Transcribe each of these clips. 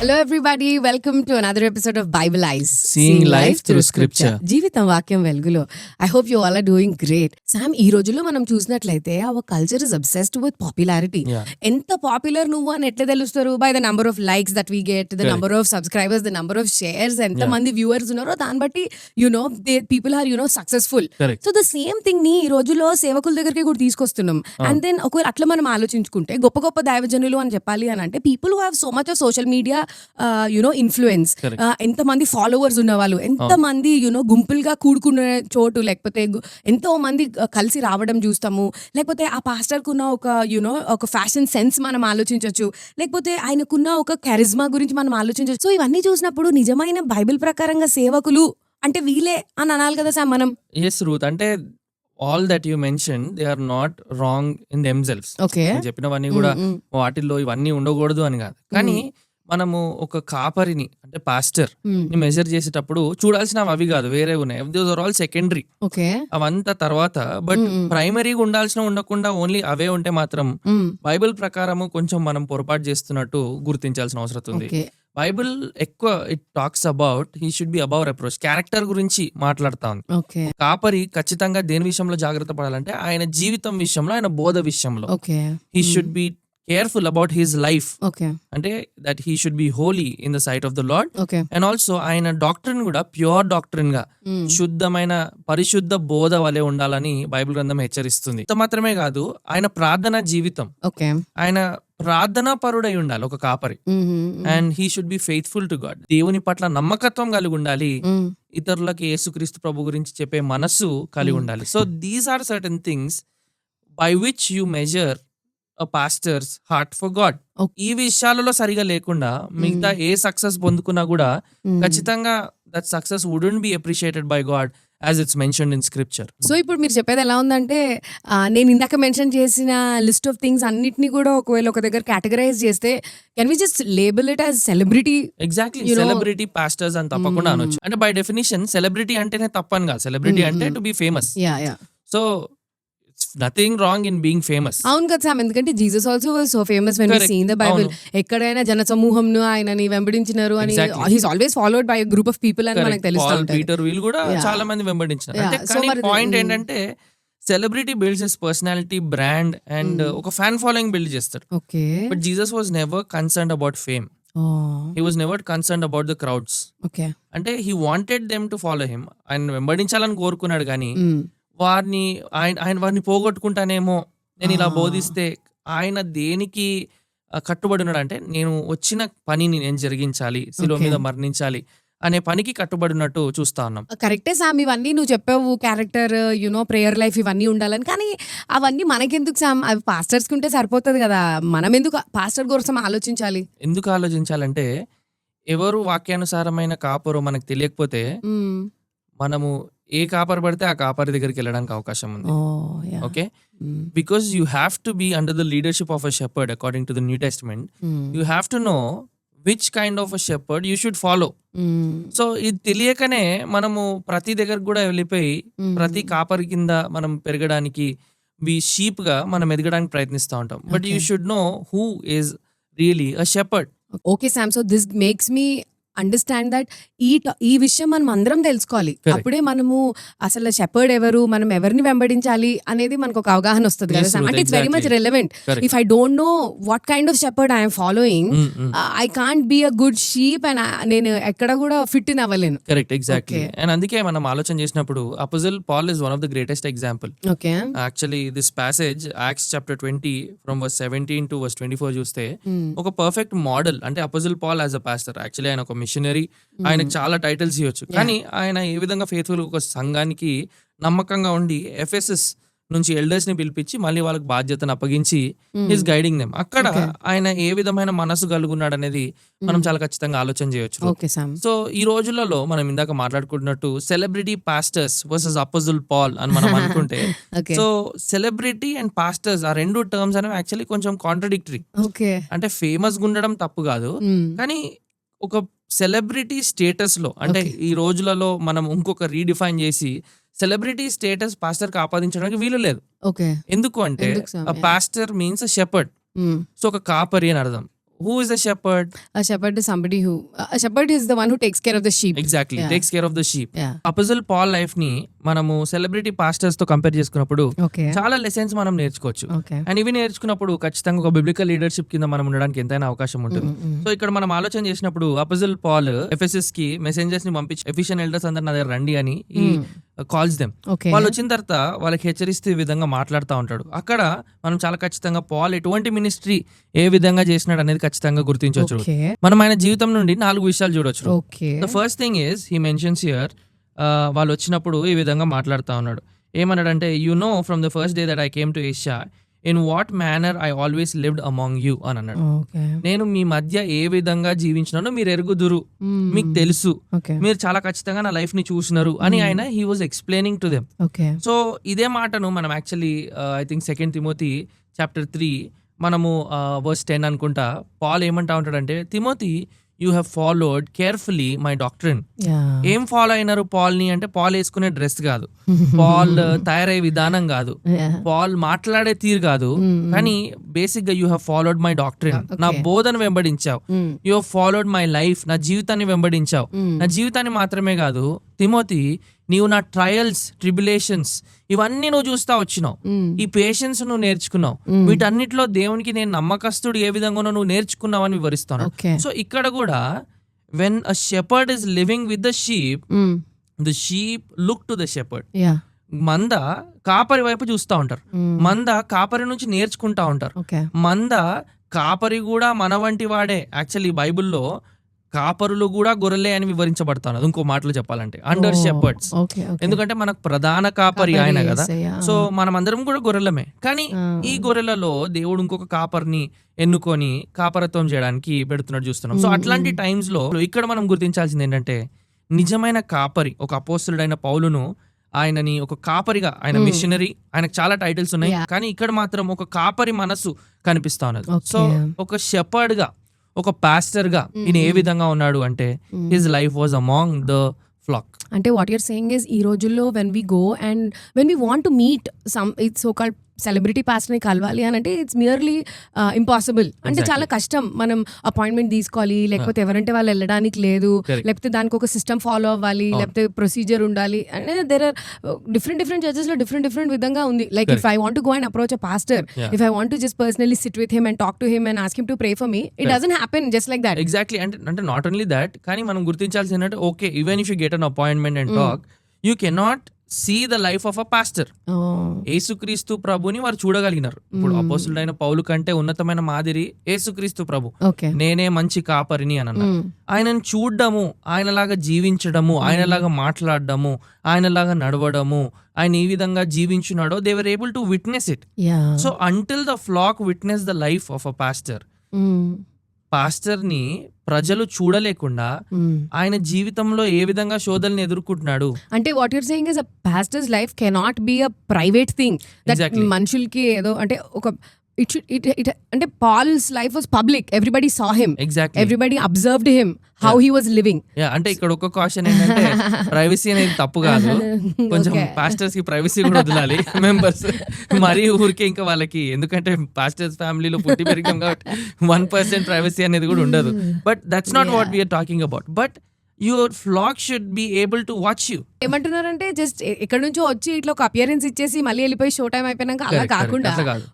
Hello everybody, welcome to another episode of Bible Eyes. Seeing life through scripture. జీవితం వాక్యం వెలుగులో. I hope you all are doing great. Sam, ఈ రోజుల్లో మనం చూసినట్లయితే our culture is obsessed with popularity. ఎంత popular నువ్వు అని ఎట్లా తెలుస్తారు? By the number of likes that we get, the number of subscribers, the number of shares, ఎంత మంది viewers ఉన్నారో దాన్ని బట్టి people are successful. Correct. So the same thing ని ఈ రోజుల్లో సేవకుల దగ్గరికి కూడా తీసుకొస్తున్నాం. And then ఒకవేళ అట్లా మనం ఆలోచించుకుంటే గొప్ప గొప్ప దైవజనులు అని చెప్పాలి అని అంటే people who have so much of social media influence, ఎంతమంది ఫాలోవర్స్ ఉన్న వాళ్ళు, ఎంతమంది గుంపులుగా కూడుకునే చోటు, లేకపోతే ఎంతో మంది కలిసి రావడం చూస్తాము, లేకపోతే ఆ పాస్టర్ కున్న ఒక ఫ్యాషన్ సెన్స్ మనం ఆలోచించవచ్చు, లేకపోతే ఆయనకున్న ఒక కెరిజ్మా గురించి మనం ఆలోచించవచ్చు. సో ఇవన్నీ చూసినప్పుడు నిజమైన బైబిల్ ప్రకారంగా సేవకులు అంటే వీలే అని అనాలి కదా సార్ మనం. ఎస్ రూత్, అంటే all that you mention they are not wrong in themselves. Okay, చెప్పినవన్నీ కూడా వాటిల్లో ఇవన్నీ ఉండకూడదు అని కాదు, కానీ మనము ఒక కాపరిని అంటే పాస్టర్ ని మెజర్ చేసేటప్పుడు చూడాల్సినవి అవి కాదు, వేరే ఉన్నాయి. దోస్ ఆర్ ఆల్ సెకండరీ, అవంతా తర్వాత. బట్ ప్రైమరీగా ఉండాల్సిన ఉండకుండా ఓన్లీ అవే ఉంటే మాత్రం బైబిల్ ప్రకారము కొంచెం మనం పొరపాటు చేస్తున్నట్టు గుర్తించాల్సిన అవసరం ఉంది. బైబిల్ ఎక్కువ it talks about he should be about approach, character గురించి మాట్లాడుతా ఉంది. కాపరి ఖచ్చితంగా దేని విషయంలో జాగ్రత్త పడాలంటే ఆయన జీవితం విషయంలో, ఆయన బోధ విషయంలో. He should be careful about his life. అంటే that he should be holy in the sight of the Lord. And also ఆయన డాక్ట్రిన్ కూడా ప్యూర్ డాక్ట్రిన్ గా శుద్ధమైన పరిశుద్ధ బోధ వలె ఉండాలని బైబిల్ గ్రంథం హెచ్చరిస్తుంది. ఇంత మాత్రమే కాదు, ఆయన ప్రార్థనా జీవితం, ఆయన ప్రార్థనా పరుడై ఉండాలి ఒక కాపరి. And he should be faithful to God, దేవుని పట్ల నమ్మకత్వం కలిగి ఉండాలి, ఇతరులకి యేసుక్రీస్తు ప్రభు గురించి చెప్పే మనస్సు కలిగి ఉండాలి. So these are certain things by which you measure a pastor's heart for God. ఈ విషయాలలో సరిగా లేకుండా మిగతా ఏ సక్సెస్ పొందుకున్నా కూడా ఖచ్చితంగా that success wouldn't B appreciated by God as it's mentioned in scripture. So ఇప్పుడు మీరు చెప్పేది ఎలా ఉందంటే, నేను ఇందాక మెన్షన్ చేసిన లిస్ట్ ఆఫ్ థింగ్స్ అన్నిటిని కూడా ఒకవేళ ఒక దగ్గర కేటగరైజ్ చేస్తే can we just label it as celebrity? Exactly, celebrity pastors అని తప్పకుండా అనొచ్చు. అంటే బై డెఫినిషన్ సెలబ్రిటీ అంటేనే తప్పని కాదు, సెలబ్రిటీ అంటే to be famous. So nothing wrong in being famous. అవును కదా సామ్, ఎందుకంటే Jesus also was so famous when we see in the Bible. ఎక్కడైనా జన సమూహంను ఆయనని వెంబడించినారు అని, he is always followed by a group of people అని మనకు తెలుస్తుంది. పాల్, పీటర్ వీళ్ళు కూడా చాలా మంది వెంబడించారు. అంటే కానీ పాయింట్ ఏంటంటే celebrity builds his personality, brand and ఒక ఫ్యాన్ ఫాలోయింగ్ బిల్డ్ చేస్తాడు. But Jesus was never concerned about fame. He was never concerned about the crowds. అంటే he wanted them to follow him. ఆయన వెంబడించాలని కోరుకున్నాడు, కానీ వారిని పోగొట్టుకుంటానేమో, నేను ఇలా బోధిస్తే ఆయన దేనికి కట్టుబడి ఉన్నాడు అంటే నేను వచ్చిన పనిని నేను జరిగించాలి, శిలువ మీద మరణించాలి అనే పనికి కట్టుబడి ఉన్నట్టు చూస్తా ఉన్నాం. కరెక్టే సామ్, ఇవన్నీ నువ్వు చెప్పావు, క్యారెక్టర్, ప్రేయర్ లైఫ్ ఇవన్నీ ఉండాలని. కానీ అవన్నీ మనకెందుకు సామ్? అవి పాస్టర్స్ కుంటే సరిపోతుంది కదా, మనం ఎందుకు పాస్టర్ కోసం ఆలోచించాలి? ఎందుకు ఆలోచించాలంటే ఎవరు వాక్యానుసారమైన కాపరో మనకు తెలియకపోతే మనము ఏ కాపర్ పడితే ఆ కాపరి దగ్గరికి వెళ్ళడానికి అవకాశం ఉంది. Okay, because you have to be under the leadership of a shepherd according to the New Testament. You have to know which kind of a shepherd you should follow. So ఇది తెలియకనే మనము ప్రతి దగ్గర కూడా వెళ్ళిపోయి ప్రతి కాపరి కింద మనం పెరగడానికి, షీప్ గా మనం ఎదగడానికి ప్రయత్నిస్తూ ఉంటాం. But you should know who is really a shepherd. Okay Sam, so this makes me understand that ఈ విషయం మనం అందరం తెలుసుకోవాలి. అప్పుడే మనము అసలు షెపర్డ్ ఎవరు, మనం ఎవరిని వెంబడించాలి అనేది మనకు ఒక అవగాహన వస్తుంది కదా. అంటే it's very much relevant. If I don't know what kind of shepherd I'm following, I can't be a good sheep and నేను ఎక్కడ కూడా ఫిట్ ఇన్ అవ్వలేను. Correct, exactly. అండ్ అందుకే మనం ఆలోచన చేసినప్పుడు apostle Paul is one of the greatest example. Okay, actually this passage Acts chapter 20 from verse 17 to verse 24 చూస్తే ఒక పర్ఫెక్ట్ మోడల్. అంటే apostle Paul as a pastor, actually ఆయన ఒక మిషనరీ, ఆయనకు చాలా టైటిల్స్ ఇవ్వచ్చు, కానీ ఆయన ఏ విధంగా ఫెయిత్ఫుల్ ఒక సంఘానికి నమ్మకంగా ఉండి ఎఫెసస్ నుంచి ఎల్డర్స్ ని పిలిపించి మళ్ళీ వాళ్ళకి బాధ్యతను అప్పగించి ఈస్ గైడింగ్ దెమ్. అక్కడ ఆయన ఏ విధమైన మనసు కలుగున్నాడు అనేది మనం చాలా ఖచ్చితంగా ఆలోచన చేయొచ్చు. Okay Sam. సో ఈ రోజులలో మనం ఇందాక మాట్లాడుకుంటున్నట్టు celebrity pastors versus apostle Paul అని మనం అనుకుంటే, okay so celebrity and pastors ఆ రెండు టర్మ్స్ అనేవి యాక్చువల్లీ కొంచెం కాంట్రడిక్టరీ. ఓకే అంటే ఫేమస్ గా ఉండడం తప్పు కాదు, కానీ ఒక సెలబ్రిటీ స్టేటస్ లో అంటే ఈ రోజులలో మనం ఇంకొక రీడిఫైన్ చేసి సెలబ్రిటీ స్టేటస్ పాస్టర్ కి ఆపాదించడానికి వీలు లేదు. ఓకే ఎందుకు అంటే pastor means a shepherd. So ఒక కాపరి అని అర్థం. Who is a shepherd? A shepherd is somebody who a shepherd is the one who takes care of the sheep. Exactly, Yeah. takes care of the sheep. Yeah. Apostle Paul life ని మనము celebrity pastors తో compare చేసుకున్నప్పుడు Okay. చాలా lessons మనం నేర్చుకోవచ్చు. Okay. And ఇవి నేర్చుకున్నప్పుడు ఖచ్చితంగా ఒక బిబ్లికల్ లీడర్షిప్ కింద మనం ఉండడానికి ఎంతైనా అవకాశం ఉంటుంది. సో ఇక్కడ మనం ఆలోచన చేసినప్పుడు అపోజిల్ పాల్ ఎఫెసస్ కి మెసెంజర్స్ ని పంపించి ఎఫిషియన్ ఎల్డర్స్ అందరు నా దగ్గర రండి అని కాల్స్ దెమ్. Okay. వాళ్ళు వచ్చిన తర్వాత వాళ్ళకి హెచ్చరిస్తూ ఈ విధంగా మాట్లాడుతూ ఉంటాడు. అక్కడ మనం చాలా ఖచ్చితంగా పాల్ ఎటువంటి మినిస్ట్రీ ఏ విధంగా చేసినాడు అనేది ఖచ్చితంగా గుర్తించవచ్చు. Okay. మనం ఆయన జీవితం నుండి 4 విషయాలు చూడొచ్చు. Okay. The first thing is he mentions here, వాళ్ళు వచ్చినప్పుడు ఈ విధంగా మాట్లాడుతూ ఉన్నాడు. ఏమన్నాడంటే, you know from the first day that I came to Asia in what manner I always lived among you అని అన్నాడు. Okay. నేను మీ మధ్య ఏ విధంగా జీవించినానో మీరు ఎరుగుదురు, మీకు తెలుసు, Okay. మీరు చాలా ఖచ్చితంగా నా లైఫ్ ని చూసినారు అని ఆయన he was explaining to them. Okay. So ఇదే మాటను మనం actually I think 2 Timothy chapter 3 మనము వర్స్ 10 అనుకుంటా పాల్ ఏమంటా ఉంటాడంటే, Timothy you have followed carefully my doctrine. Yeah. ఏం ఫాలో అయినారు పాల్ ని అంటే, పాల్ వేసుకునే డ్రెస్ కాదు, పాల్ తయారయ్యే విధానం కాదు, Yeah. పాల్ మాట్లాడే తీరు కాదు, కానీ బేసిక్ గా you have followed my doctrine. నా బోధన వెంబడించావు, you have followed my life, నా జీవితాన్ని వెంబడించావు. నా జీవితాన్ని మాత్రమే కాదు తిమోతి, నీవు నా ట్రయల్స్ ట్రిబులేషన్స్ ఇవన్నీ నువ్వు చూస్తా వచ్చినావు, ఈ పేషెన్స్ నువ్వు నేర్చుకున్నావు, వీటన్నిటిలో దేవునికి నేను నమ్మకస్తుడు ఏ విధంగానో నువ్వు నేర్చుకున్నావు అని వివరిస్తాను. Okay. సో ఇక్కడ కూడా when a shepherd is living with the sheep, the sheep look to the shepherd. Yeah. మంద కాపరి వైపు చూస్తూ ఉంటారు, మంద కాపరి నుంచి నేర్చుకుంటా ఉంటారు. Okay. మంద కాపరి కూడా మన వంటి వాడే. యాక్చువల్లీ బైబిల్లో కాపరులు కూడా గొర్రెలే అని వివరించబడతాను, ఇంకో మాటలు చెప్పాలంటే అండర్ షెపర్డ్స్. Okay. Okay. ఎందుకంటే మనకు ప్రధాన కాపరి ఆయన కదా. Yes, సో మనం అందరం కూడా గొర్రెలమే, కానీ ఈ గొర్రెలలో దేవుడు ఇంకొక కాపర్ని ఎన్నుకొని కాపరత్వం చేయడానికి పెడుతున్నట్టు చూస్తున్నాం. సో అట్లాంటి టైమ్స్ లో ఇక్కడ మనం గుర్తించాల్సింది ఏంటంటే, నిజమైన కాపరి ఒక అపోస్తలుడైన పౌలును ఆయనని ఒక కాపరిగా, ఆయన మిషనరీ, ఆయనకు చాలా టైటిల్స్ ఉన్నాయి, కానీ ఇక్కడ మాత్రం ఒక కాపరి మనసు కనిపిస్తా ఉన్నది. సో ఒక షెపర్డ్ గా, ఒక పాస్టర్ గా ఈయన ఏ విధంగా ఉన్నాడు అంటే, his life was among the flock. అంటే వాట్ యూర్ సేయింగ్ ఇస్, ఈ రోజుల్లో when we go and when we want to meet some it's so called celebrity పాస్టర్ని కలవాలి అని అంటే ఇట్స్ మియర్లీ ఇంపాసిబుల్. అంటే చాలా కష్టం, మనం అపాయింట్మెంట్ తీసుకోవాలి, లేకపోతే ఎవరంటే వాళ్ళు వెళ్ళడానికి లేదు, లేకపోతే దానికి ఒక సిస్టమ్ ఫాలో అవ్వాలి, లేకపోతే ప్రొసీజర్ ఉండాలి. అంటే దేర్ ఆర్ డిఫరెంట్ చర్చెస్ లో డిఫరెంట్ విధంగా ఉంది. Like if I want to go and approach a pastor, if I want to just personally sit with him and talk to him and ask him to pray for me, it doesn't happen just like that. Exactly. అంటే not only that, కానీ మనం గుర్తించాల్సింది ఏంటంటే, okay, even if you get an appointment and talk, you cannot see the life of a pastor. యేసుక్రీస్తు ప్రభుని వారు చూడగలిగినారు. ఇప్పుడు అపోస్తలుడైన పౌలు కంటే ఉన్నతమైన మాదిరి యేసుక్రీస్తు ప్రభు. నేనే మంచి కాపరిని అని అన్నారు. ఆయనను చూడడము, ఆయనలాగా జీవించడము, ఆయనలాగా మాట్లాడడము, ఆయనలాగా నడవడము, ఆయన ఈ విధంగా జీవించున్నాడో they were able to witness it. So until the flock witness the life of a pastor, pastor ని ప్రజలు చూడలేకుండా ఆయన జీవితంలో ఏ విధంగా శోధనలు ఎదుర్కొంటున్నాడు అంటే what you're saying is a pastors life cannot be a private thing that మనుషులకి ఏదో అంటే ఒక it అంటే Paul's life was public, everybody saw him, exactly, everybody observed him how he was living. అంటే ఇక్కడ ఒక క్వశ్చన్ ఏంటంటే, ప్రైవసీ అనేది తప్పు కాదు, కొంచెం పాస్టర్స్ కి ప్రైవసీ కూడా వదలాలి మెంబర్స్. మరి ఊరికే ఇంకా వాళ్ళకి, ఎందుకంటే పాస్టర్స్ ఫ్యామిలీలో పుట్టి పెరిగాం కాబట్టి 1% ప్రైవసీ అనేది కూడా ఉండదు. But that's not what we're talking about. But your flock should be able to watch you. ఏమంటున్నారంటే జస్ట్ ఎక్కడి నుంచో వచ్చి ఇట్లా ఒక అపియరెన్స్ ఇచ్చేసి మళ్ళీ వెళ్ళిపోయి షో టైం అయిపోయినాక అలా కాకుండా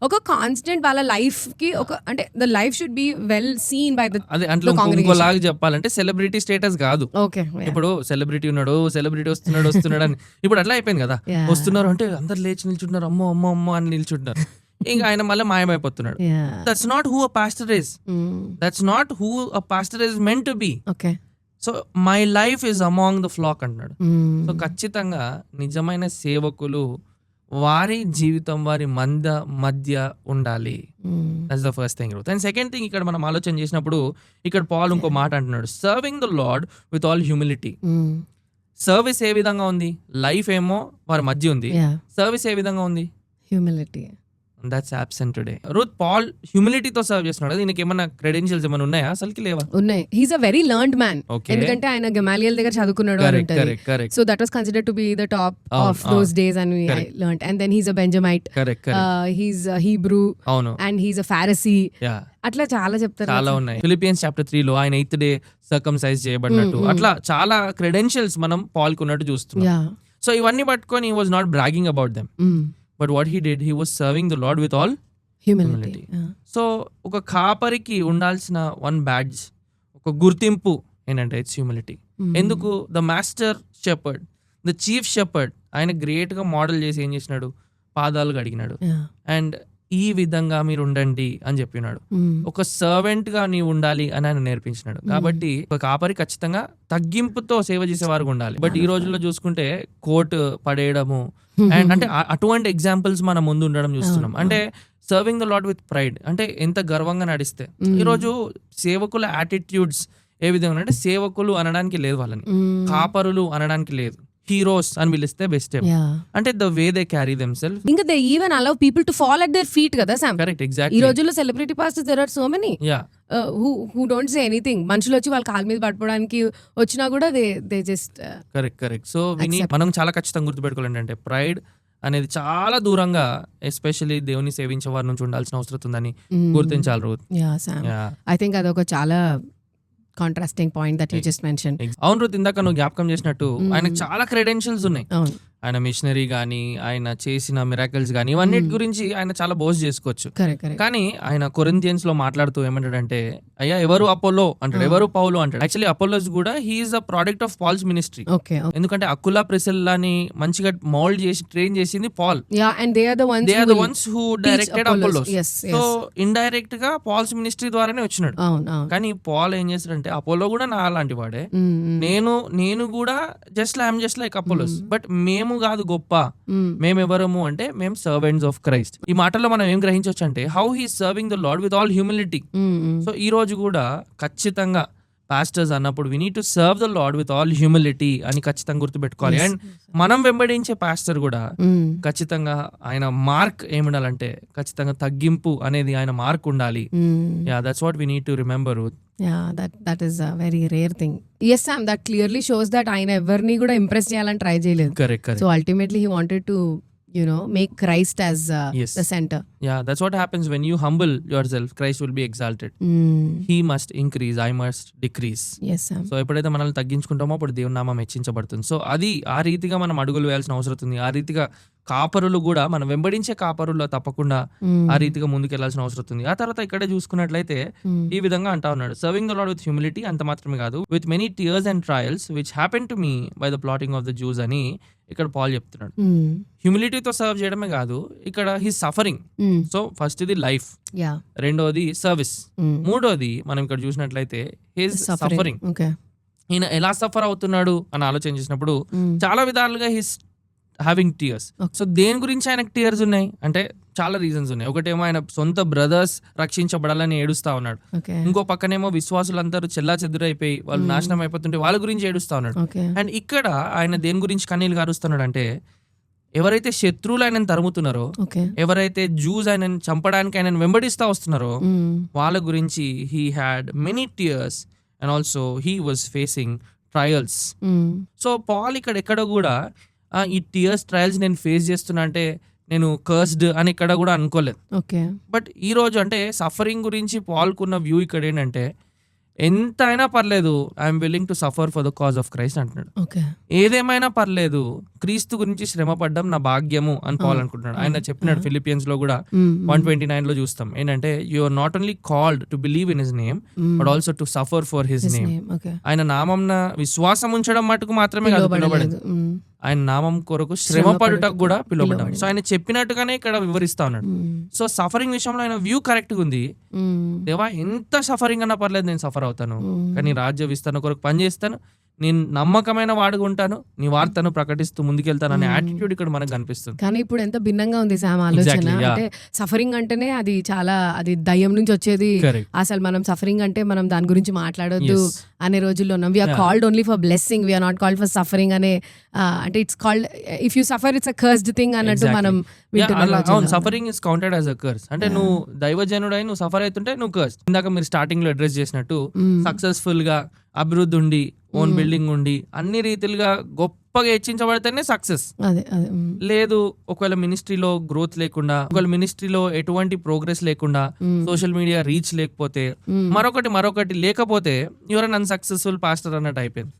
ఒక కాన్స్టెంట్ వాళ్ళ లైఫ్ కి ఒక అంటే the life should be well seen by the. అదే అంటే ఇంకోలాగా చెప్పాలంటే సెలబ్రిటీ స్టేటస్ కాదు. ఓకే, ఇప్పుడు సెలబ్రిటీ ఉన్నాడు, సెలబ్రిటీ వస్తున్నాడు అని ఇప్పుడు అట్లా అయిపోయింది కదా. వస్తున్నారు అంటే అందరు లేచి నిల్చుంటున్నారు, అమ్మో అమ్మో అమ్మో అని నిల్చుంటున్నారు. ఇంకా ఆయన మళ్ళీ మాయమైపోతున్నాడు. That's not who a pastor is. That's not who a pastor is meant to be. Okay, so my life is among the flock అంటున్నాడు. సో ఖచ్చితంగా నిజమైన సేవకులు వారి జీవితం వారి మధ్య ఉండాలి. That's the first thing. And second thing, ఇక్కడ మనం ఆలోచన చేసినప్పుడు ఇక్కడ పాల్ ఇంకో మాట అంటున్నాడు, serving the Lord with all humility. Service ఏ విధంగా ఉంది? లైఫ్ ఏమో వారి మధ్య ఉంది, సర్వీస్ ఏ విధంగా ఉంది? హ్యూమిలిటీ. That's absent today. రూత్ పాల్ హ్యూమిలిటీతో సర్వ్ చేస్తున్నాడు. దీనికి ఏమన్నా క్రెడెన్షియల్స్ ఏమైనా ఉన్నాయా? అసలుకి లేవా? ఉన్నాయి. He's a very learned man. Okay. ఎందుకంటే ఆయన గమాలియల్ దగ్గర చదువుకున్నాడు అని ఉంటది. Correct. So that was considered to be the top of those days and we learned. And then he's a Benjamite, correct. He's Hebrew, అవును. And he's a Pharisee. Yeah, అట్లా చాలా చెప్తారు. చాలా ఉన్నాయి. ఫిలిపియన్స్ చాప్టర్ 3 లో ఆయన 8th డే సర్కమ్సైజ్ చేయబడినట్టు అట్లా చాలా క్రెడెన్షియల్స్ మనం పాల్ కున్నట్టు చూస్తున్నాం. యా. సో ఇవన్నీ పట్టుకొని he was not bragging about them, but what he did, he was serving the Lord with all humility. So ఒక కాపరికి ఉండాల్సిన వన్ బ్యాడ్జ్, ఒక గుర్తింపు ఏంటంటే ఇట్స్ హ్యూమిలిటీ. ఎందుకు? The master shepherd, the chief shepherd, ఆయన గ్రేట్ గా మోడల్ చేసి ఏం చేసినాడు? పాదాలు కడిగినాడు. అండ్ ఈ విధంగా మీరు ఉండండి అని చెప్పినాడు. ఒక సర్వెంట్ గా నీవు ఉండాలి అని ఆయన నేర్పించినాడు. కాబట్టి ఒక కాపరి ఖచ్చితంగా తగ్గింపుతో సేవ చేసేవారు ఉండాలి. బట్ ఈ రోజుల్లో చూసుకుంటే కోట్ పడేయడము అండ్ అంటే అటువంటి ఎగ్జాంపుల్స్ మన ముందు ఉండడం చూస్తున్నాం. అంటే serving the Lord with pride అంటే ఎంత గర్వంగా నడిస్తే. ఈరోజు సేవకుల యాటిట్యూడ్స్ ఏ విధంగా అంటే సేవకులు అనడానికి లేదు, వాళ్ళని కాపరులు అనడానికి లేదు, హీరోస్ అని పిలిస్తే బెస్ట్. అంటే the way they carry themself. ఇంకా they even allow people to fall at their feet కదా సామ్. కరెక్ట్, ఈ ఎగ్జాక్ట్లీ. రోజుల్లో celebrity pastors there are so many who don't say anything. మనుషులు వచ్చి వాళ్ళ కాళ్ళ మీద పడిపోవడానికి వచ్చినా కూడా దే జస్ట్ కరెక్ట్. సో మనం చాలా ఖచ్చితంగా గుర్తుపెట్టుకోవాలి అంటే ప్రైడ్ అనేది చాలా దూరంగా ఎస్పెషల్లీ దేవుని సేవించే వారి నుంచి ఉండాల్సిన అవసరం ఉందని గుర్తించాలి. రూత్, ఐ థింక్ అదొక చాలా contrasting point that you just mention. అవును రూత్, ఇందాక నువ్వు జ్ఞాపకం చేసినట్టు ఆయనకు చాలా క్రెడెన్షియల్స్ ఉన్నాయి. అవును. ఆయన మిషనరీ గానీ, ఆయన చేసిన మిరాకిల్స్ గానీ, ఇవన్నిటి గురించి ఆయన చాలా బోస్ట్ చేసుకోవచ్చు. కానీ ఆయన కొరింథియన్స్ లో మాట్లాడుతూ ఏమంటాడంటే, అయ్యా ఎవరు అపోలో అంటాడు, ఎవరు పౌలు అంటాడు. యాక్చువల్లీ అపోలోస్ కూడా he is a product of Paul's ministry. ఎందుకంటే అకులా ప్రిసిల్లాని మంచిగా మౌల్డ్ చేసి ట్రైన్ చేసింది Paul. They are the ones who directed Apollos. So indirect గా పాల్స్ మినిస్ట్రీ ద్వారానే వచ్చినాడు. కానీ పాల్ ఏం చేస్తాడంటే, అపోలో కూడా నా లాంటి వాడే, నేను కూడా జస్ట్ లైక్ అపోలోస్, బట్ మేము కాదు గొప్ప, మేమెవరము అంటే మేము సర్వెంట్స్ ఆఫ్ క్రైస్ట్. ఈ మాటల్లో మనం ఏం గ్రహించవచ్చు అంటే how he serving the Lord with all humility. So ఈ రోజు కూడా ఖచ్చితంగా పాస్టర్స్ అన్నప్పుడు we need to serve the Lord with all humility అని ఖచ్చితంగా గుర్తుపెట్టుకోవాలి. అండ్ మనం వెంబడించే పాస్టర్ కూడా ఖచ్చితంగా ఆయన మార్క్ ఏముండాలంటే ఖచ్చితంగా తగ్గింపు అనేది ఆయన మార్క్ ఉండాలి. Yeah, that's what we need to remember. that is a very rare thing. Yes Sam, that clearly shows that ఆయన ఎవరిని కూడా ఇంప్రెస్ చేయాలని ట్రై చేయలేదు. Correct. So ultimately he wanted to make Christ as the center. Yeah, that's what happens when you humble yourself. Christ will be exalted. He must increase, I must decrease. Yes Sam. So ఎప్పుడైతే మనల్ని తగ్గించుకుంటామో అప్పుడు దేవుని నామం హెచ్చించబడుతుంది. So అది ఆ రీతిగా మనం అడుగులు వేయాల్సిన అవసరం ఉంది. ఆ రీతిగా కాపరులు కూడా మనం వెంబడించే కాపరుల్లో తప్పకుండా ఆ రీతిగా ముందుకెళ్లాల్సిన అవసరం ఉంది. ఆ తర్వాత ఇక్కడే చూసుకున్నట్లయితే ఈ విధంగా అంటా ఉన్నాడు, serving the Lord with humility. అంత మాత్రమే కాదు, with many tears and trials which happen to me by the plotting of the Jews అని ఇక్కడ పాల్ చెప్తున్నాడు. హ్యూమిలిటీతో సర్వ్ చేయడమే కాదు, ఇక్కడ హిస్ సఫరింగ్. సో ఫస్ట్ ఇది లైఫ్, రెండోది సర్వీస్, మూడోది మనం ఇక్కడ చూసినట్లయితే హిస్ సఫరింగ్. ఈయన ఎలా సఫర్ అవుతున్నాడు అని ఆలోచన చేసినప్పుడు చాలా విధాలుగా హిస్ హ్యావింగ్ టీయర్స్. సో దేని గురించి ఆయనకు టీయర్స్ ఉన్నాయి అంటే చాలా రీజన్స్ ఉన్నాయి. ఒకటేమో ఆయన సొంత బ్రదర్స్ రక్షించబడాలని ఏడుస్తా ఉన్నాడు. ఇంకో పక్కనేమో విశ్వాసులందరూ చెల్లా చెదురైపోయి వాళ్ళు నాశనం అయిపోతుంటే వాళ్ళ గురించి ఏడుస్తా ఉన్నాడు. అండ్ ఇక్కడ ఆయన దేని గురించి కన్నీళ్ళు గారుస్తున్నాడు అంటే ఎవరైతే శత్రువులు ఆయనను తరుముతున్నారో, ఎవరైతే జూస్ ఆయనను చంపడానికి ఆయనను వెంబడిస్తా వస్తున్నారో వాళ్ళ గురించి he had many tears and also he was facing trials. So Paul ఇక్కడ ఎక్కడ కూడా ఈ టీయర్స్ ట్రయల్స్ నేను ఫేస్ చేస్తున్నా అంటే నేను కర్స్డ్ అని ఇక్కడ కూడా అనుకోలేదు. బట్ ఈ రోజు అంటే సఫరింగ్ గురించి పాల్కున్న వ్యూ ఇక్కడ ఏంటంటే ఎంత అయినా పర్లేదు, I'm willing to suffer for the cause of Christ అంటున్నాడు. ఏదేమైనా పర్లేదు, క్రీస్తు గురించి శ్రమ పడ్డం నా భాగ్యము అని పాల్ అనుకుంటున్నాడు. ఆయన చెప్పినాడు ఫిలిపియన్స్ లో కూడా 129 లో చూస్తాం ఏంటంటే you are not only called to believe in his name but also to suffer for his name. ఆయన నామంన విశ్వాసం ఉంచడం మటుకు మాత్రమే కాదు పిలువబడేది, ఆయన నామం కొరకు శ్రమ పడుటకు కూడా పిలువబడ్డాం. సో ఆయన చెప్పినట్టుగానే ఇక్కడ వివరిస్తా ఉన్నాడు. సో సఫరింగ్ విషయంలో ఆయన వ్యూ కరెక్ట్ గా ఉంది. దేవా ఎంత సఫరింగ్ అన్నా పర్లేదు, నేను సఫర్ అవుతాను, కానీ రాజ్య విస్తరణ కొరకు పని చేస్తాను, నేను నమ్మకమైన వాడుగా ఉంటాను, నీ వార్తను ప్రకటిస్తూ ముందుకెళ్తాను అనే యాటిట్యూడ్ ఇక్కడ మనకు కనిపిస్తుంది. కానీ ఇప్పుడు ఎంత భిన్నంగా ఉంది సామ్ ఆలోచన. Exactly, yeah. అంటే సఫరింగ్ అంటేనే అది చాలా అది దయ్యం నుంచి వచ్చేది. Correct. అసలు మనం సఫరింగ్ అంటే మనం దాని గురించి మాట్లాడొద్దు Yes. అనే రోజుల్లో ఉన్నాం. We're Yeah. Called only for blessing, we're not called for suffering అనే అంటే it's called if you suffer it's a cursed thing అన్నట్టు Exactly. మనం Yeah, వింటున్న అవును, రోజుల్లో. Suffering is counted as a curse. అంటే Yeah. నువ్వు దైవజనుడై నువ్వు సఫర్ అవుతుంటే నువ్వు కర్స్. ఇందాక మీరు స్టార్టింగ్ లో అడ్రస్ చేసినట్టు సక్సెస్ఫుల్ గా అభివృద్ధి ఉండి ఓన్ బిల్డింగ్ ఉండి అన్ని రీతిలుగా గొప్పగా హెచ్చించబడితేనే సక్సెస్. అదే లేదు ఒకవేళ మినిస్ట్రీలో గ్రోత్ లేకుండా, ఒకవేళ మినిస్ట్రీలో ఎటువంటి ప్రోగ్రెస్ లేకుండా, సోషల్ మీడియా రీచ్ లేకపోతే, మరొకటి లేకపోతే యువర్ అన్ అన్సక్సెస్ఫుల్ పాస్టర్ అన్నట్టు అయిపోయింది.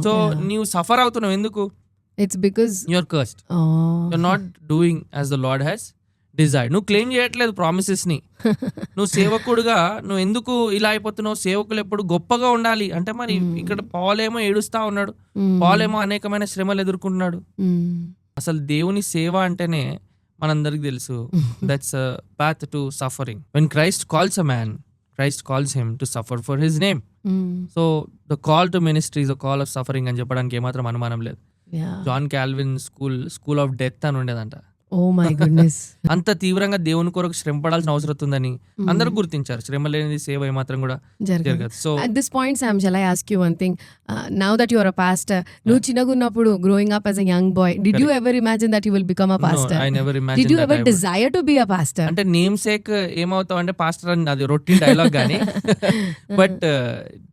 సో నీవు సఫర్ అవుతున్నావు ఎందుకు? It's because your cursed, your not doing as the lord has desired. నువ్వు క్లెయిమ్ చేయట్లేదు ప్రామిసెస్ ని. నువ్వు సేవకుడుగా నువ్వు ఎందుకు ఇలా అయిపోతున్నావు? సేవకులు ఎప్పుడు గొప్పగా ఉండాలి అంటే మరి ఇక్కడ పౌలేమో ఏడుస్తా ఉన్నాడు, పౌలేమో అనేకమైన శ్రమలు ఎదుర్కొంటున్నాడు. అసలు దేవుని సేవ అంటేనే మనందరికి తెలుసు that's a path to suffering. When Christ calls a man, Christ calls him to suffer for his name. So the call to ministry is a call of suffering అని చెప్పడానికి ఏమాత్రం అనుమానం లేదు. John Calvin school of death అని ఉండేదంట. Oh my goodness. అంత తీవ్రంగా దేవుని కొరకు శ్రమ పడాల్సిన అవసరం ఉందని అందరూ గుర్తించారు. శ్రమ లేనిది సేవ ఏమాత్రం కూడా జరగదు. So at this point, Sam, shall I ask you one thing? Now that you are a pastor, నువ్వు చిన్నగా ఉన్నప్పుడు growing up as a young boy, did you ever imagine that you will become a pastor? I never imagined. Did you that ever I would. desire to be a pastor? అంటే namesake ఏమవుతావు అంటే pastor అని అది routine dialogue కానీ but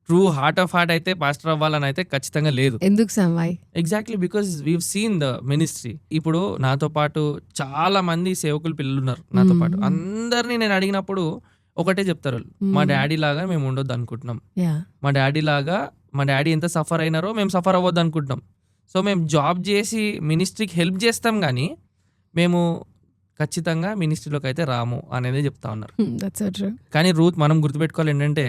true heart of heart అయితే pastor అవ్వాలని అయితే ఖచ్చితంగా లేదు. ఎందుకు Sam? Why? Exactly because we've seen the ministry. ఇప్పుడు నాతో పాటు చాలా మంది సేవకులు పిల్లలు ఉన్నారు నాతో పాటు. అందరినీ నేను అడిగినప్పుడు ఒకటే చెప్తారు, మా డాడీ లాగా మేము ఉండొద్దు అనుకుంటున్నాం, మా డాడీ ఎంత సఫర్ అయినారో మేము సఫర్ అవ్వద్దు అనుకుంటున్నాం. సో మేము జాబ్ చేసి మినిస్ట్రీకి హెల్ప్ చేస్తాం కానీ మేము ఖచ్చితంగా మినిస్ట్రీలోకి అయితే రాము అనేది చెప్తా ఉన్నారు. That's so true. కానీ రూత్ మనం గుర్తుపెట్టుకోవాలి ఏంటంటే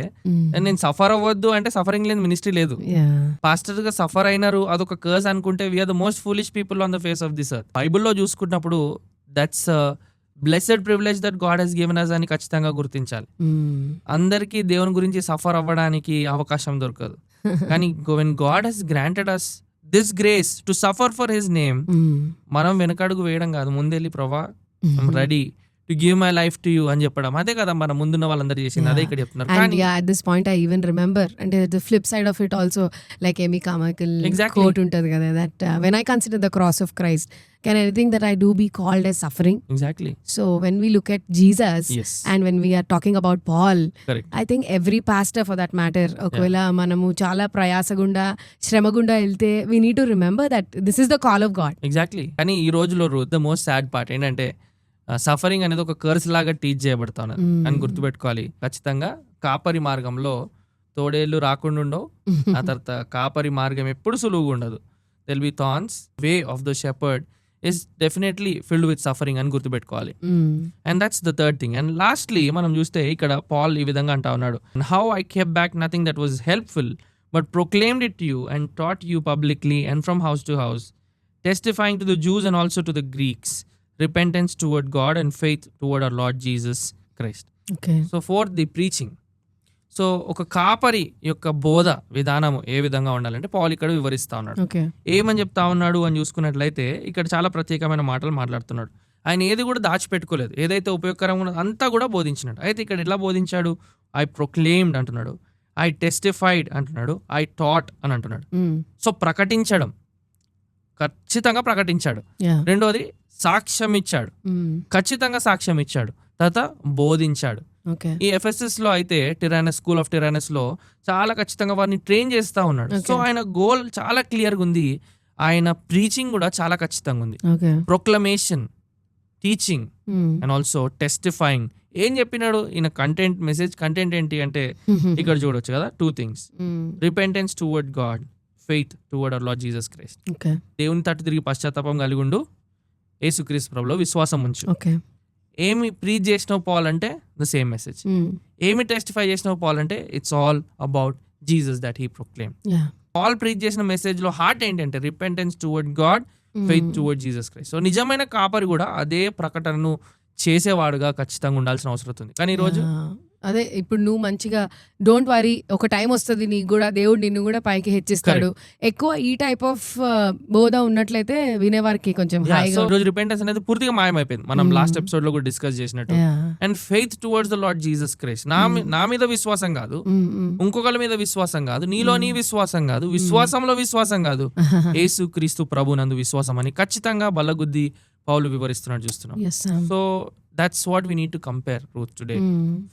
నేను సఫర్ అవ్వద్దు అంటే సఫరింగ్ లేని మినిస్ట్రీ లేదు. Yeah. పాస్టర్ గా సఫర్ అయినారు అదొక కర్స్ అనుకుంటే we are the most foolish people on the face of this earth. బైబుల్లో చూసుకున్నప్పుడు that's blessed privilege that God he's given us అని ఖచ్చితంగా గుర్తించాలి. అందరికీ దేవుని గురించి సఫర్ అవ్వడానికి అవకాశం దొరకదు. కానీ when God has granted us this grace to suffer for his name, మనం వెనకడుగు వేయడం కాదు, ముందెళ్ళి ప్రభా I'm ready to give my life to you అని చెప్పడం. అదే కదా మన ముందున్న వాళ్ళందరూ చేసింది, అదే ఇక్కడ చెప్తున్నారు. And yeah, at this point I even remember, and the flip side of it also, like Amy Carmichael Exactly. quote untadi kada, that when I consider the cross of Christ, can anything that I do be called as suffering? Exactly. So when we look at Jesus, Yes. and when we are talking about Paul, Correct. I think every pastor for that matter, ఒకవేళ మనము చాలా ప్రయాసగుండా శ్రమగుండా వెళ్తే we need to remember that this is the call of God. Exactly. కానీ ఈ రోజులో the most sad part ఏంటంటే suffering అనేది ఒక కర్స్ లాగా టీచ్ చేయబడతా ఉన్నది అని గుర్తుపెట్టుకోవాలి. ఖచ్చితంగా కాపరి మార్గంలో తోడేళ్ళు రాకుండా ఉండవు. ఆ తర్వాత కాపరి మార్గం ఎప్పుడు సులువుగా ఉండదు. There'll be thorns. Way of the shepherd is definitely filled with suffering అని గుర్తుపెట్టుకోవాలి. And that's the third thing. And lastly మనం చూస్తే ఇక్కడ పాల్ ఈ విధంగా అంటా ఉన్నాడు, how I kept back nothing that was helpful but proclaimed it to you and taught you publicly and from house to house, testifying to the Jews and also to the Greeks repentance toward God and faith toward our Lord Jesus Christ. Okay. So fourth, the preaching. So ఒక కాపరి యొక్క బోధ విధానం ఏ విధంగా ఉండాలంటే పౌలు ఇక్కడ వివరిస్తా ఉన్నాడు. Okay. ఏమని చెప్తా ఉన్నాడు అని చూసుకున్నట్లయితే ఇక్కడ చాలా ప్రత్యేకమైన మాటలు మాట్లాడుతున్నాడు. ఆయన ఏది కూడా దాచిపెట్టుకోలేదు, ఏదైతే ఉపయోగకరంగా ఉన్నదో అంతా కూడా బోధించినాడు. అయితే ఇక్కడ ఎట్లా బోధించాడు? ఐ ప్రొక్లెయిమ్డ్ అంటున్నాడు, ఐ టెస్టిఫైడ్ అంటున్నాడు, ఐ టాట్ అని అంటున్నాడు. సో ప్రకటించడం, ఖచ్చితంగా ప్రకటించాడు. రెండోది సాక్ష్యం ఇచ్చాడు, ఖచ్చితంగా సాక్ష్యం ఇచ్చాడు. తర్వాత బోధించాడు. ఈ ఎఫెసస్ లో అయితే టిరానస్, స్కూల్ ఆఫ్ టిరానస్ లో చాలా ఖచ్చితంగా వారిని ట్రైన్ చేస్తా ఉన్నాడు. సో ఆయన గోల్ చాలా క్లియర్ గా ఉంది. ఆయన ప్రీచింగ్ కూడా చాలా ఖచ్చితంగా ఉంది. Proclamation, teaching and also testifying. ఏం చెప్పినాడు ఈయన? కంటెంట్, మెసేజ్ కంటెంట్ ఏంటి అంటే ఇక్కడ చూడొచ్చు కదా, 2 things. Repentance toward God, faith toward our Lord Jesus Christ. దేవుని తట్టు తిరిగి పశ్చాత్తాపం కలిగి ఉండు, యేసుక్రీస్తు ప్రభులో విశ్వాసం ఉంచు. ఏమి ప్రీచ్ చేసినావు పాల్ అంటే ద సేమ్ మెసేజ్. ఏమి టెస్టిఫై చేసినావు పాల్ అంటే it's all about Jesus that he proclaim. Paul preach చేసిన మెసేజ్ లో హార్ట్ ఏంటంటే repentance toward God, faith toward Jesus Christ. So నిజమైన కాపరి కూడా అదే ప్రకటనను చేసేవాడుగా ఖచ్చితంగా ఉండాల్సిన అవసరం ఉంది. కానీ ఈ రోజు అదే ఇప్పుడు నువ్వు మంచిగా డోంట్ వరీ, ఒక టైం వస్తుంది నీకు కూడా, దేవుడు నిన్ను కూడా పైకి హెచ్చిస్తాడు. ఎక్కువ ఈ టైప్ ఆఫ్ బోధ ఉన్నట్లయితే వినేవారికి కొంచెం హాయిగా. సో రోజు రిపెంటెన్స్ అనేది పూర్తిగా మాయమైపోయింది, మనం లాస్ట్ ఎపిసోడ్ లో కూడా డిస్కస్ చేసినట్టు. And faith towards the lord Jesus Christ. నా మీద విశ్వాసం కాదు, ఇంకొకరి మీద విశ్వాసం కాదు, నీలో నీ విశ్వాసం కాదు, విశ్వాసంలో విశ్వాసం కాదు, యేసు క్రీస్తు ప్రభు నందు విశ్వాసం అని ఖచ్చితంగా బల్లగుద్ది పౌలు వివరిస్తున్నాడు చూస్తున్నాం. So that's what we need to compare, Ruth, today.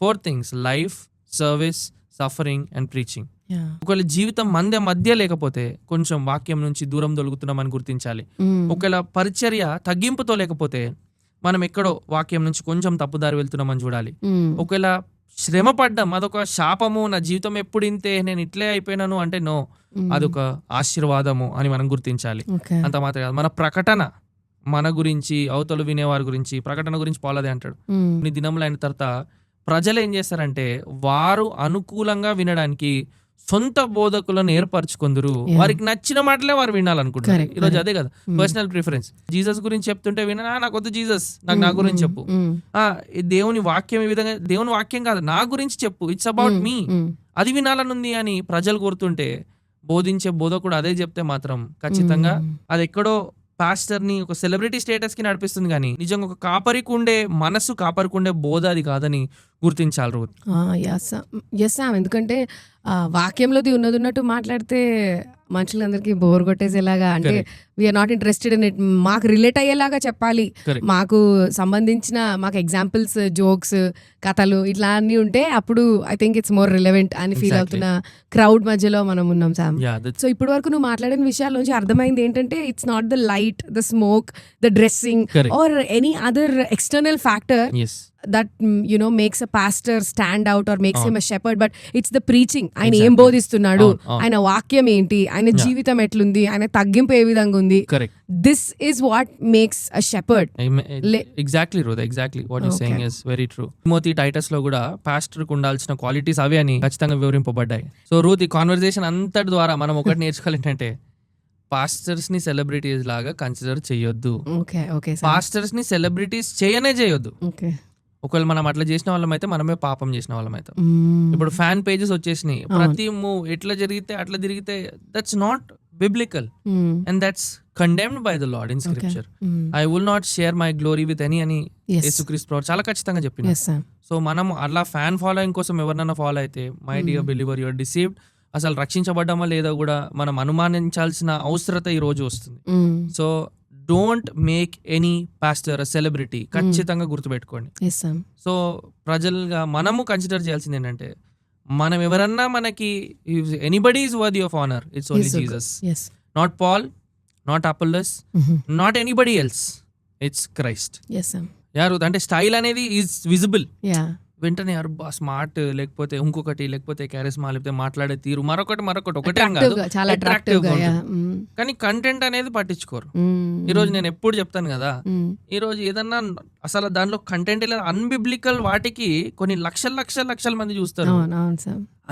4 things: life, service, suffering and preaching. ఒకవేళ జీవితం మధ్య లేకపోతే కొంచెం వాక్యం నుంచి దూరం దొలుగుతున్నామని గుర్తించాలి. ఒకవేళ పరిచర్య తగ్గింపుతో లేకపోతే మనం ఎక్కడో వాక్యం నుంచి కొంచెం తప్పుదారి వెళ్తున్నామని చూడాలి. ఒకవేళ శ్రమ పడ్డం అదొక శాపము, నా జీవితం ఎప్పుడు ఇంతే, నేను ఇట్లే అయిపోయినాను అంటే నో, అదొక ఆశీర్వాదము అని మనం గుర్తించాలి. అంత మాత్రమే కాదు, మన ప్రకటన, మన గురించి, అవతలు వినేవారి గురించి, ప్రకటన గురించి పౌలు అదే అంటాడు. కొన్ని దినములు అయిన తర్వాత ప్రజలు ఏం చేస్తారంటే వారు అనుకూలంగా వినడానికి సొంత బోధకులను ఏర్పరచుకుందరు, వారికి నచ్చిన మాటలే వారు వినాలనుకుంటారు. ఈరోజు అదే కదా పర్సనల్ ప్రిఫరెన్స్. జీసస్ గురించి చెప్తుంటే వినా, నాకు వద్దు జీసస్, నా గురించి చెప్పు. దేవుని వాక్యం ఈ విధంగా, దేవుని వాక్యం కాదు, నా గురించి చెప్పు, ఇట్స్ అబౌట్ మీ, అది వినాలనుంది అని ప్రజలు కోరుతుంటే బోధించే బోధకుడు అదే చెప్తే మాత్రం ఖచ్చితంగా అది ఎక్కడో పాస్టర్ ని ఒక సెలబ్రిటీ స్టేటస్ కి నడిపిస్తుంది, కానీ నిజంగా ఒక కాపరికి ఉండే మనసు, కాపరికి ఉండే బోధ అది కాదని గుర్తించాలి. రూత్ ఎందుకంటే వాక్యంలోది ఉన్నట్టు మాట్లాడితే మనుషులందరికీ బోర్ కొట్టేసేలాగా, అంటే we're not interested in it, మాకు రిలేట్ అయ్యేలాగా చెప్పాలి, మాకు సంబంధించిన మాకు ఎగ్జాంపుల్స్, జోక్స్, కథలు ఇట్లా అన్ని ఉంటే అప్పుడు I think it's more relevant అని ఫీల్ అవుతున్న క్రౌడ్ మధ్యలో మనం ఉన్నాం సామ్. సో ఇప్పటి వరకు నువ్వు మాట్లాడిన విషయాల నుంచి అర్థమైంది ఏంటంటే it's not the light, the smoke, the dressing or any other external factor that makes a pastor stand out or makes him a shepherd, but it's the preaching. ఆయన ఏం బోధిస్తున్నాడు, ఆయన వాక్యం ఏంటి, ఆయన జీవితం ఎట్లుంది, ఆయన తగ్గింపు ఏ విధంగా ఉంది, this is what makes a shepherd. Exactly Ruth, exactly what you're saying is very true. Timothy Titus లో కూడా పాస్టర్ కు ఉండాల్సిన క్వాలిటీస్ అవి అని ఖచ్చితంగా వివరింపబడ్డాయి. సో రూత్, ఈ కాన్వర్సేషన్ అంతటి ద్వారా మనం ఒకటి నేర్చుకోవాలి ఏంటంటే పాస్టర్స్ ని సెలబ్రిటీస్ లాగా కన్సిడర్ చేయొద్దు. పాస్టర్స్ ని సెలబ్రిటీస్ చేయొద్దు. ఒకవేళ మనం అట్లా చేసిన వాళ్ళం అయితే మనమే పాపం చేసిన వాళ్ళం అయితే. ఇప్పుడు ఫ్యాన్ పేజెస్ వచ్చేసినాయి, ప్రతి మూవ్ ఎట్లా జరిగితే అట్లా తిరిగితే that's not biblical and that's condemned by the lord in scripture. I will not share my glory with any అని యేసుక్రీస్తు ప్రభువు చాలా ఖచ్చితంగా చెప్పింది. సో మనం అట్లా ఫ్యాన్ ఫాలోయింగ్ కోసం ఎవరినైనా ఫాలో అయితే my dear believer, your deceived. అసలు రక్షించబడ్డామా లేదా కూడా మనం అనుమానించాల్సిన అవసరత ఈ రోజు వస్తుంది. So don't make any pastor celebrity, ఖచ్చితంగా గుర్తుపెట్టుకోండి. సో ప్రజలుగా మనము కన్సిడర్ చేయాల్సింది ఏంటంటే మనం ఎవరన్నా మనకి anybody is worthy of honour, it's only Jesus. Not Paul, not Apollos, not anybody else, it's Christ. యారు అంటే స్టైల్ అనేది ఈజ్ విజిబుల్, వెంటనే అరుబా స్మార్ట్, లేకపోతే ఇంకొకటి, లేకపోతే క్యారిస్మా, లేకపోతే మాట్లాడే తీరు, మరొకటి ఒకటే కాదు, అట్రాక్టివ్ గా ఉంటుంది. కానీ కంటెంట్ అనేది పట్టించుకోరు. ఈ రోజు నేను ఎప్పుడు చెప్తాను కదా, ఈ రోజు ఏదన్నా అసలు దాంట్లో కంటెంట్ లేదా అన్బిబ్లికల్ వాటికి కొన్ని లక్షల మంది చూస్తారు.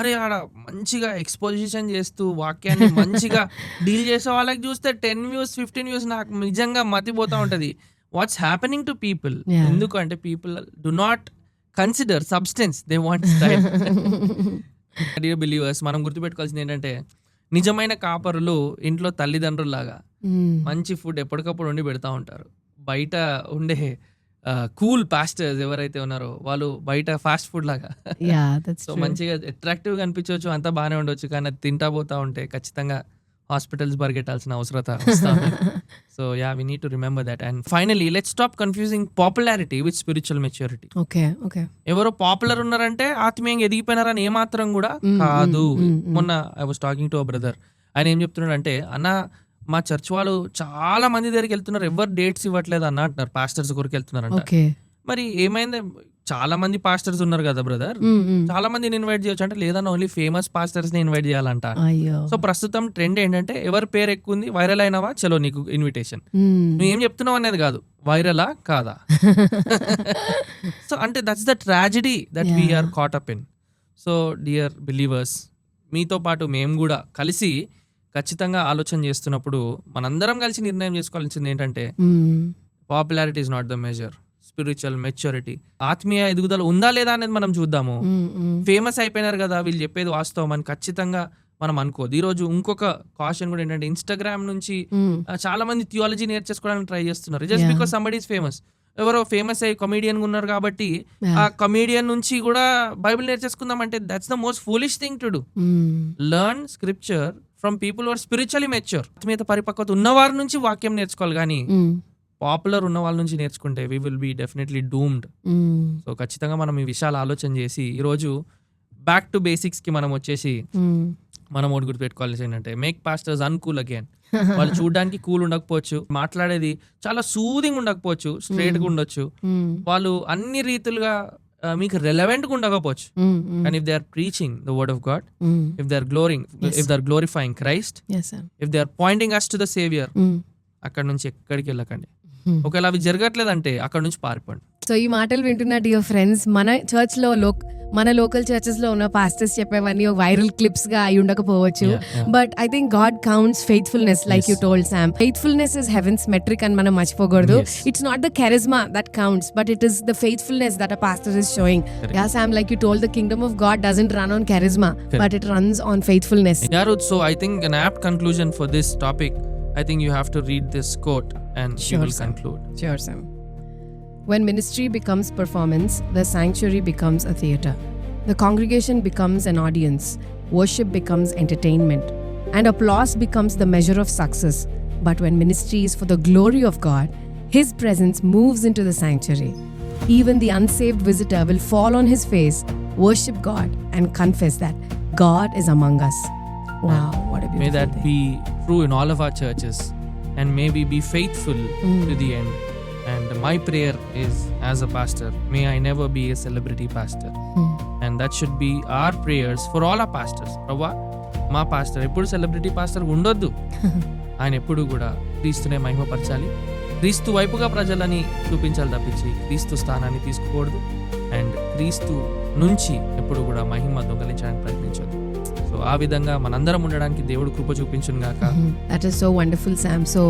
అరే ఆడ మంచిగా ఎక్స్పోజిషన్ చేస్తూ వాక్యాన్ని మంచిగా డీల్ చేసే వాళ్ళకి చూస్తే 10 views 15 views నాకు నిజంగా మతిపోతా ఉంటది. What's happening to people? ఎందుకంటే people do not consider substance, they want style. Dear believers, మనం గుర్తుపెట్టుకోవాల్సింది ఏంటంటే నిజమైన కాపరులు ఇంట్లో తల్లిదండ్రుల్లాగా మంచి ఫుడ్ ఎప్పటికప్పుడు వండి పెడతా ఉంటారు. బయట ఉండే కూల్ పాస్టర్స్ ఎవరైతే ఉన్నారో వాళ్ళు బయట ఫాస్ట్ ఫుడ్ లాగా సో మంచిగా అట్రాక్టివ్ గా అనిపించవచ్చు, అంతా బాగానే ఉండొచ్చు, కానీ అది తింటా పోతా ఉంటే ఖచ్చితంగా హాస్పిటల్స్ పరిగెట్టాల్సిన అవసరత వస్తుంది. So yeah, we need to remember that. And finally, let's stop confusing popularity with spiritual maturity. Okay. ఎవరో పాపులర్ ఉన్నారంటే ఆత్మీయంగా ఎదిగిపోయినారని ఏమాత్రం కూడా కాదు. మొన్న I was talking to a brother, ఆయన ఏం చెప్తున్నాడు అంటే, అన్న మా చర్చ్ వాళ్ళు చాలా మంది దగ్గరికి వెళ్తున్నారు, ఎవరు డేట్స్ ఇవ్వట్లేదు అన్న అంటున్నారు, పాస్టర్స్ కొరకు వెళ్తున్నారంట. మరి ఏమైంది, చాలా మంది పాస్టర్స్ ఉన్నారు కదా బ్రదర్, చాలా మందిని ఇన్వైట్ చేయొచ్చు అంటే, లేదన్నా ఓన్లీ ఫేమస్ పాస్టర్స్ ని ఇన్వైట్ చేయాలంట. సో ప్రస్తుతం ట్రెండ్ ఏంటంటే ఎవరి పేరు ఎక్కువ ఉంది, వైరల్ అయినవా చలో నీకు ఇన్విటేషన్. నువ్వు ఏం చెప్తున్నావు అనేది కాదు, వైరలా కాదా. సో అంటే that's the tragedy that we're caught up in. So dear believers, మీతో పాటు మేము కూడా కలిసి ఖచ్చితంగా ఆలోచన చేస్తున్నప్పుడు మనందరం కలిసి నిర్ణయం చేసుకోవాల్సింది ఏంటంటే, popularity is not the measure, spiritual maturity, ఆత్మీయ ఎదుగుదల ఉందా లేదా అనేది మనం చూద్దాము. ఫేమస్ అయిపోయినారు కదా వీళ్ళు చెప్పేది వాస్తవం అని ఖచ్చితంగా మనం అనుకోదు. ఈ రోజు ఇంకొక కాషన్ కూడా ఏంటంటే ఇన్స్టాగ్రామ్ నుంచి చాలా మంది థియాలజీ నేర్చేసుకోవడానికి ట్రై చేస్తున్నారు just because somebody is famous. ఎవరో ఫేమస్ అయ్యి కమీడియన్ ఉన్నారు కాబట్టి ఆ కమీడియన్ నుంచి కూడా బైబిల్ నేర్చేసుకుందాం అంటే that's the most foolish thing to do. Learn scripture from people are spiritually mature. ఆత్మీయత పరిపక్వత ఉన్నవారి నుంచి వాక్యం నేర్చుకోవాలి కానీ పాపులర్ ఉన్న వాళ్ళ నుంచి నేర్చుకుంటే we will be definitely doomed. So ఖచ్చితంగా మనం ఈ విషయాలు ఆలోచన చేసి ఈరోజు బ్యాక్ టు బేసిక్స్ కి మనం వచ్చేసి మనం ఒకటి గుర్తుపెట్టుకోవాల్సి ఏంటంటే మేక్ పాస్టర్స్ అన్కూల్ అగైన్. వాళ్ళు చూడడానికి కూల్ ఉండకపోవచ్చు, మాట్లాడేది చాలా సూదింగ్ ఉండకపోవచ్చు, స్ట్రైట్ గా ఉండొచ్చు, వాళ్ళు అన్ని రీతులుగా మీకు రెలవెంట్ గా ఉండకపోవచ్చు. కానీ if they are preaching the word of God, if they are glorifying Christ, if they are pointing us to the saviour, అక్కడ నుంచి ఎక్కడికి వెళ్ళకండి. ఒకవేళ అవి జరగట్లేదంటే అక్కడ నుంచి పారిపోండి. సో ఈ మాటలు వింటున్న డియర్ ఫ్రెండ్స్, మన చర్చ్ లో మన లోకల్ చర్చెస్ లో ఉన్న పాస్టర్స్ చెప్పేవన్నీ వైరల్ క్లిప్స్ గా అయి ఉండకపోవచ్చు, but I think God counts faithfulness like you told Sam. Faithfulness is heaven's metric అని మనం మర్చిపోకూడదు. It's not the charisma that counts, but it is the faithfulness that a pastor is showing. Yeah, Sam, like you told, the kingdom of God doesn't run on charisma, but it runs on faithfulness. Yeah, Ruth, so I think an apt conclusion for this topic, I think you have to read this quote and you will conclude. Sure, Sam. When ministry becomes performance, the sanctuary becomes a theater. The congregation becomes an audience. Worship becomes entertainment. And applause becomes the measure of success. But when ministry is for the glory of God, His presence moves into the sanctuary. Even the unsaved visitor will fall on his face, worship God, and confess that God is among us. Wow, what a beautiful May that thing. be true in all of our churches, and may we be faithful to the end. And my prayer is, as a pastor, may I never be a celebrity pastor. And that should be our prayers for all our pastors. Prabha, మా pastor ఎప్పుడు celebrity pastor ఉండొద్దు. ఆయన ఎప్పుడు కూడా క్రీస్తునే మహిమపరచాలి, క్రీస్తు వైపుగా ప్రజలని చూపించాలి తప్పించి క్రీస్తు స్థానాన్ని తీసుకోకూడదు. అండ్ క్రీస్తు నుంచి ఎప్పుడు కూడా మహిమ దొంగలించడానికి ప్రయత్నించదు. సో ఆ విధంగా మనందరం ఉండడానికి దేవుడు కృప చూపించును గాక. That is so wonderful Sam. So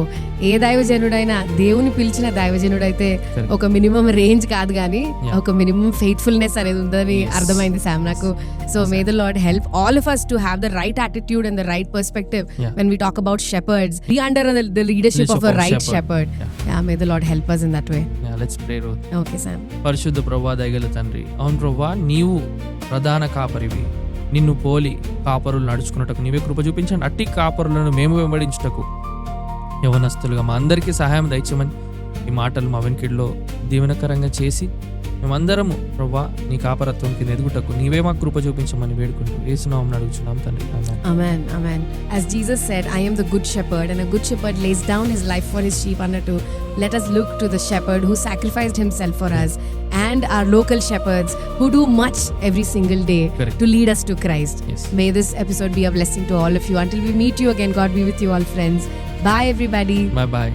ఏ దైవజనుడైనా దేవుని పిలిచిన దైవజనుడైతే ఒక మినిమం రేంజ్ కాదు కానీ ఒక మినిమం ఫెయిత్ఫుల్నెస్ అనేది ఉందని అర్థమైంది సామ్ నాకు. So may the lord help all of us to have the right attitude and the right perspective when we talk about shepherds. Be under the leadership of a right shepherd. Yeah, may the Lord help us in that way. Yeah, let's pray, Ruth. Okay, Sam. పరిశుద్ధ ప్రభువా, దయగల తండ్రి, అవును ప్రభువా, నీవు ప్రధాన కాపరివి, నిన్ను పోలి కాపరులు నడుచుకున్నటకు నీవే కృప చూపించండి. అట్టి కాపరులను మేము వెంబడించుటకు యవనస్తులుగా మా అందరికీ సహాయం దయచేయమని ఈ మాటలు మా వెనుకడిలో దీవెనకరంగా చేసి మేమందరము ప్రభువా నీ కాపరత్వం కింద ఎదుగుటకు నీవే మాకు కృప చూపించమని వేడుకుంటూ యేసు నామమున అడుగుచున్నాం తండ్రి. Amen. Amen. As Jesus said, I am the good shepherd, and a good shepherd lays down his life for his sheep. Let us look to the shepherd who sacrificed himself for us, and our local shepherds who do much every single day Correct. to lead us to Christ. Yes. May this episode be a blessing to all of you. Until we meet you again, God be with you all, friends. Bye, everybody. Bye bye.